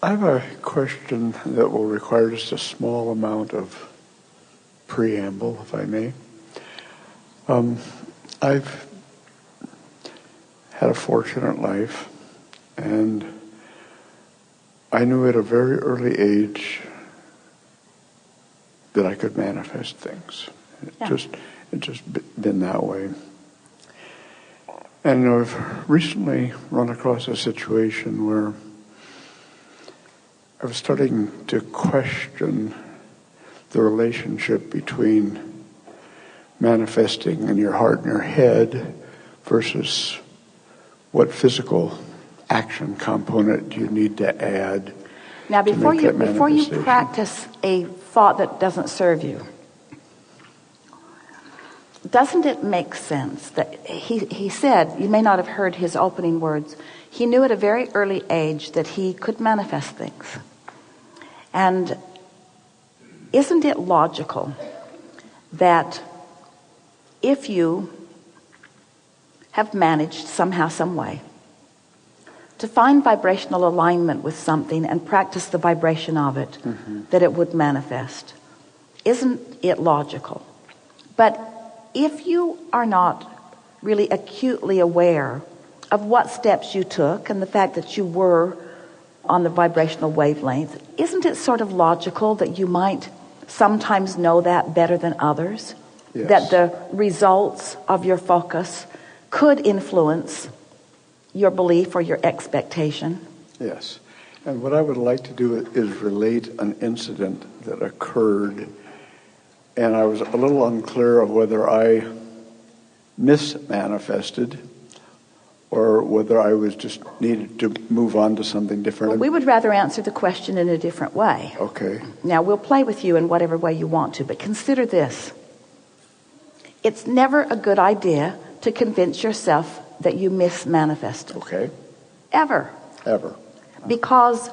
I have a question that will require just a small amount of preamble, if I may. I've had a fortunate life, and I knew at a very early age that I could manifest things. It just been that way. And I've recently run across a situation where I was starting to question the relationship between manifesting in your heart and your head versus what physical action component do you need to add. Now, before you practice a thought that doesn't serve you, doesn't it make sense that he said, you may not have heard his opening words, he knew at a very early age that he could manifest things. And isn't it logical that if you have managed somehow, some way, to find vibrational alignment with something and practice the vibration of it, that it would manifest? Isn't it logical? But if you are not really acutely aware of what steps you took and the fact that you were on the vibrational wavelength, isn't it sort of logical that you might sometimes know that better than others? Yes. That the results of your focus could influence your belief or your expectation? Yes. And what I would like to do is relate an incident that occurred, and I was a little unclear of whether I mismanifested or whether I was just needed to move on to something different. Well, we would rather answer the question in a different way. Okay. Now, we'll play with you in whatever way you want to, but consider this. It's never a good idea to convince yourself that you mismanifested. Okay. Ever. Because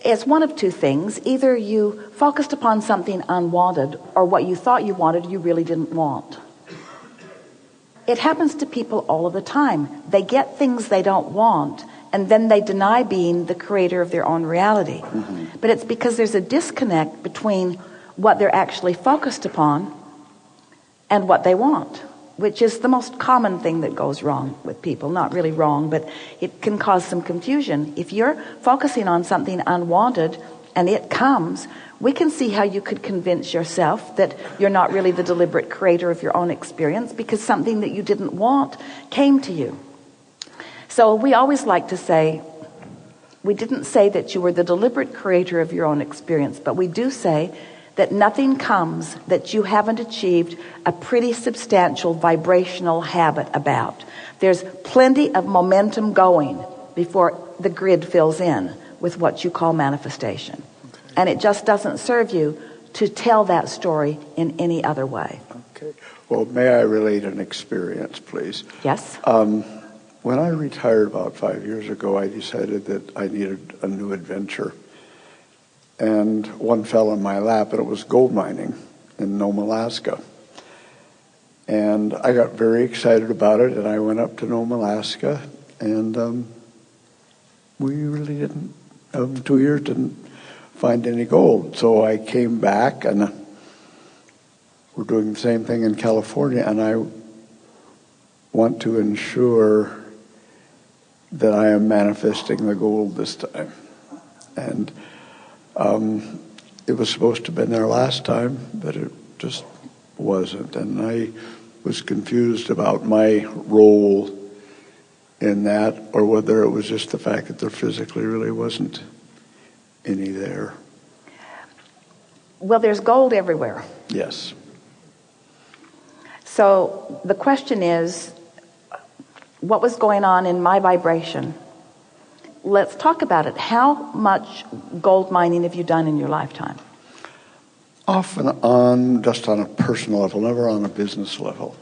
it's one of two things. Either you focused upon something unwanted, or what you thought you wanted you really didn't want. It happens to people all of the time. They get things they don't want, and then they deny being the creator of their own reality. But it's because there's a disconnect between what they're actually focused upon and what they want, which is the most common thing that goes wrong with people. Not really wrong, but it can cause some confusion. If you're focusing on something unwanted and it comes, we can see how you could convince yourself that you're not really the deliberate creator of your own experience because something that you didn't want came to you. So we always like to say, we didn't say that you were the deliberate creator of your own experience, but we do say that nothing comes that you haven't achieved a pretty substantial vibrational habit about. There's plenty of momentum going before the grid fills in with what you call manifestation. Okay. And it just doesn't serve you to tell that story in any other way. Okay. Well, may I relate an experience, please? Yes. When I retired about 5 years ago, I decided that I needed a new adventure. And one fell in my lap, and it was gold mining in Nome, Alaska. And I got very excited about it, and I went up to Nome, Alaska, and we really didn't, 2 years didn't find any gold. So I came back, and we're doing the same thing in California, and I want to ensure that I am manifesting the gold this time. And it was supposed to have been there last time, but it just wasn't. And I was confused about my role in that, or whether it was just the fact that there physically really wasn't any there. Well, there's gold everywhere. Yes. So the question is, what was going on in my vibration? Let's talk about it. How much gold mining have you done in your lifetime? Off and on, just on a personal level, never on a business level.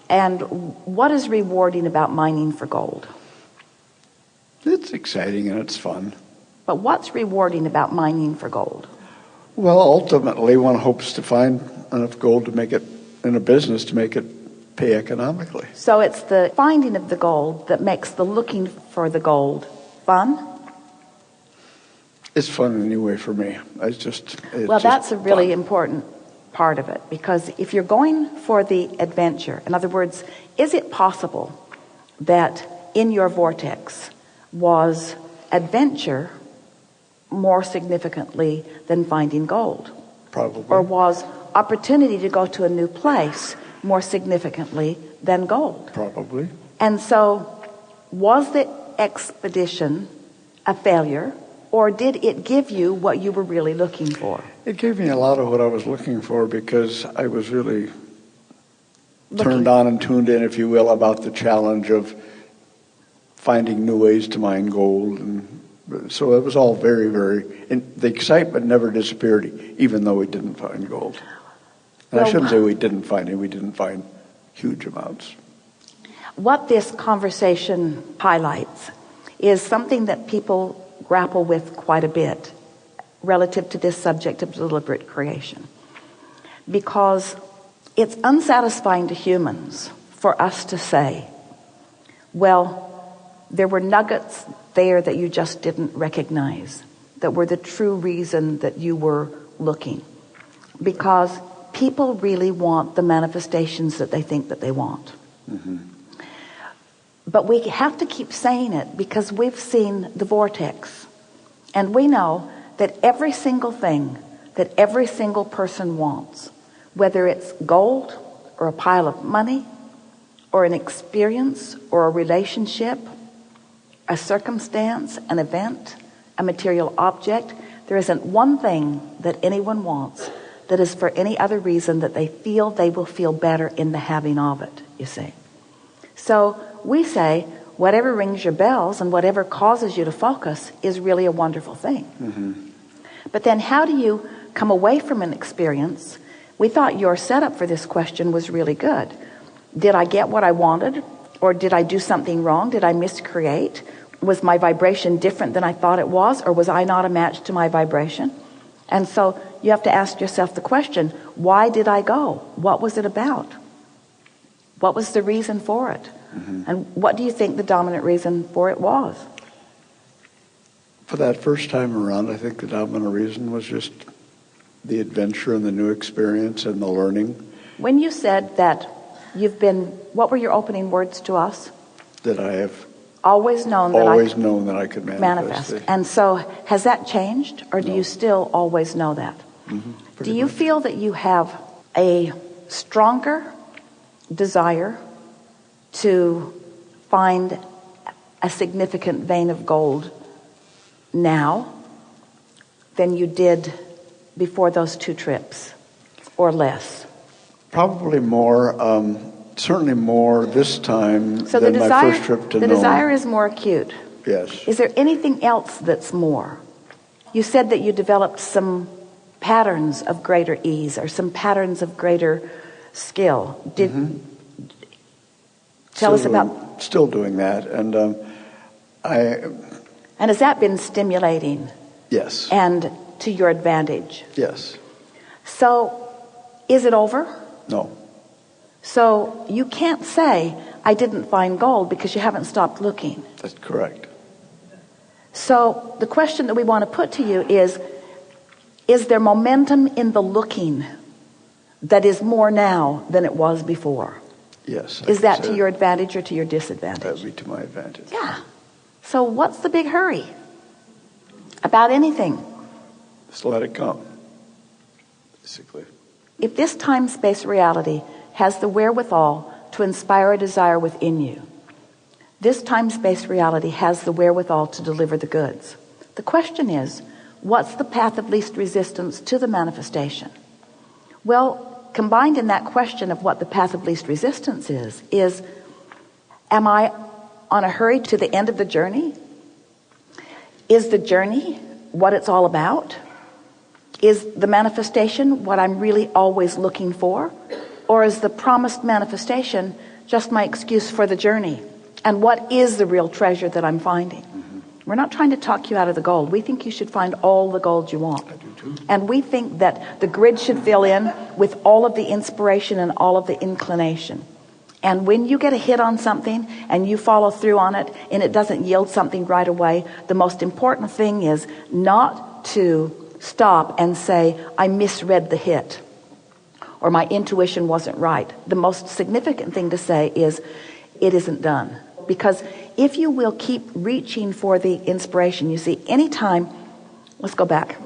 And what is rewarding about mining for gold? It's exciting and it's fun. But what's rewarding about mining for gold? Well, ultimately, one hopes to find enough gold to make it, in a business, to make it pay economically. So it's the finding of the gold that makes the looking for the gold fun? It's fun anyway for me. That's a really important part of it, because if you're going for the adventure, in other words, is it possible that in your vortex was adventure more significantly than finding gold? Probably. Or was opportunity to go to a new place more significantly than gold? Probably. And so, was the expedition a failure, or did it give you what you were really looking for? It gave me a lot of what I was looking for, because I was really turned on and tuned in, if you will, about the challenge of finding new ways to mine gold. And so it was all very, and the excitement never disappeared, even though we didn't find gold. And I shouldn't say we didn't find it. We didn't find huge amounts. What this conversation highlights is something that people grapple with quite a bit relative to this subject of deliberate creation. Because it's unsatisfying to humans for us to say, well, there were nuggets there that you just didn't recognize, that were the true reason that you were looking. Because people really want the manifestations that they think that they want. Mm-hmm. But we have to keep saying it, because we've seen the vortex. And we know that every single thing that every single person wants, whether it's gold or a pile of money or an experience or a relationship, a circumstance, an event, a material object, there isn't one thing that anyone wants that is for any other reason that they feel they will feel better in the having of it, you see. So we say, whatever rings your bells and whatever causes you to focus is really a wonderful thing. Mm-hmm. But then how do you come away from an experience? We thought your setup for this question was really good. Did I get what I wanted? Or did I do something wrong? Did I miscreate? Was my vibration different than I thought it was? Or was I not a match to my vibration? And so you have to ask yourself the question, why did I go? What was it about? What was the reason for it? Mm-hmm. And what do you think the dominant reason for it was? For that first time around, I think the dominant reason was just the adventure and the new experience and the learning. When you said that you've been, what were your opening words to us? That I have always known that I could manifest. And so has that changed, or do you still always know that? Mm-hmm, do you feel that you have a stronger desire to find a significant vein of gold now than you did before those 2 trips, or less? Probably more. Certainly more this time than my first trip to the desire is more acute. Yes. Is there anything else that's more? You said that you developed some patterns of greater ease, or some patterns of greater skill. Tell us about... Still doing that. And And has that been stimulating? Yes. And to your advantage? Yes. So, is it over? No. So, you can't say, I didn't find gold, because you haven't stopped looking. That's correct. So, the question that we want to put to you is there momentum in the looking that is more now than it was before? Yes. Is that to your advantage or to your disadvantage? That would be to my advantage. Yeah. So what's the big hurry about anything? Just let it come, basically. If this time-space reality has the wherewithal to inspire a desire within you, this time-space reality has the wherewithal to deliver the goods. The question is, what's the path of least resistance to the manifestation? Well, combined in that question of what the path of least resistance is, am I on a hurry to the end of the journey? Is the journey what it's all about? Is the manifestation what I'm really always looking for? Or is the promised manifestation just my excuse for the journey? And what is the real treasure that I'm finding? Mm-hmm. We're not trying to talk you out of the gold. We think you should find all the gold you want. I do too. And we think that the grid should fill in with all of the inspiration and all of the inclination. And when you get a hit on something and you follow through on it and it doesn't yield something right away, the most important thing is not to stop and say, I misread the hit, or my intuition wasn't right. The most significant thing to say is, it isn't done. Because if you will keep reaching for the inspiration, you see, anytime, let's go back.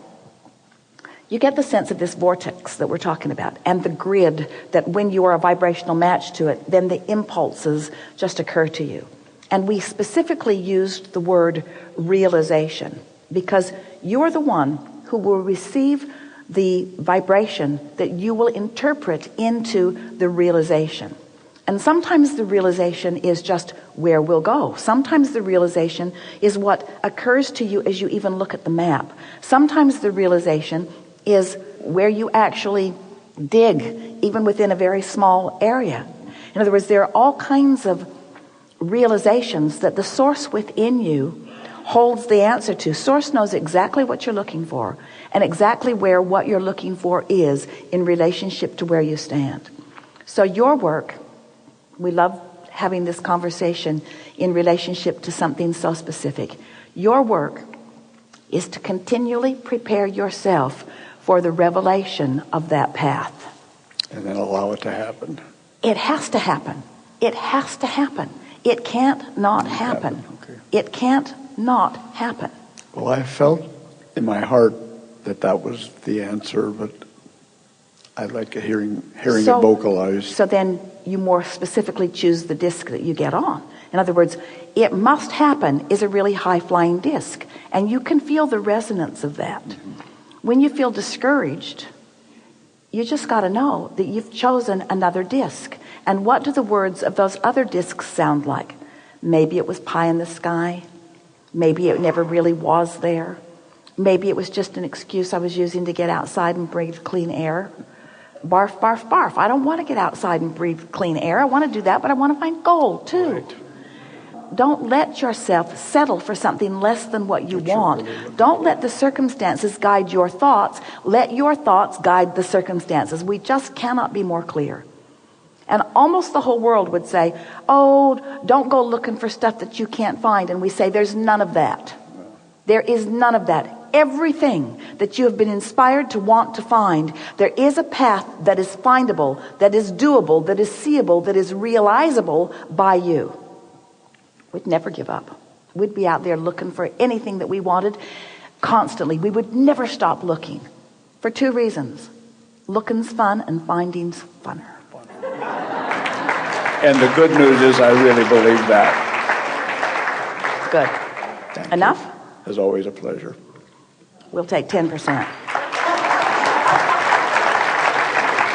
You get the sense of this vortex that we're talking about, and the grid that when you are a vibrational match to it, then the impulses just occur to you. And we specifically used the word realization, because you're the one who will receive the vibration that you will interpret into the realization. And sometimes the realization is just where we'll go. Sometimes the realization is what occurs to you as you even look at the map. Sometimes the realization is where you actually dig, even within a very small area. In other words, there are all kinds of realizations that the source within you holds the answer to. Source knows exactly what you're looking for and exactly where what you're looking for is in relationship to where you stand. So your work, we love having this conversation in relationship to something so specific. Your work is to continually prepare yourself for the revelation of that path. And then allow it to happen. It has to happen. It has to happen. It can't not happen. Okay. It can't not happen. Well, I felt in my heart that was the answer, but I like hearing it vocalized. So then you more specifically choose the disc that you get on. In other words, it must happen is a really high-flying disc, and you can feel the resonance of that. Mm-hmm. When you feel discouraged, you just got to know that you've chosen another disc. And what do the words of those other discs sound like? Maybe it was pie in the sky. Maybe it never really was there. Maybe it was just an excuse I was using to get outside and breathe clean air. Barf, barf, barf. I don't want to get outside and breathe clean air. I want to do that, but I want to find gold too. Right. Don't let yourself settle for something less than what you want. Don't let the circumstances guide your thoughts. Let your thoughts guide the circumstances. We just cannot be more clear. And almost the whole world would say, oh, don't go looking for stuff that you can't find. And we say, there's none of that. There is none of that. Everything that you have been inspired to want to find, there is a path that is findable, that is doable, that is seeable, that is realizable by you. We'd never give up. We'd be out there looking for anything that we wanted constantly. We would never stop looking for two reasons. Looking's fun and finding's funner. And the good news is I really believe that. Good. Thank Enough? You. As always, a pleasure. We'll take 10%.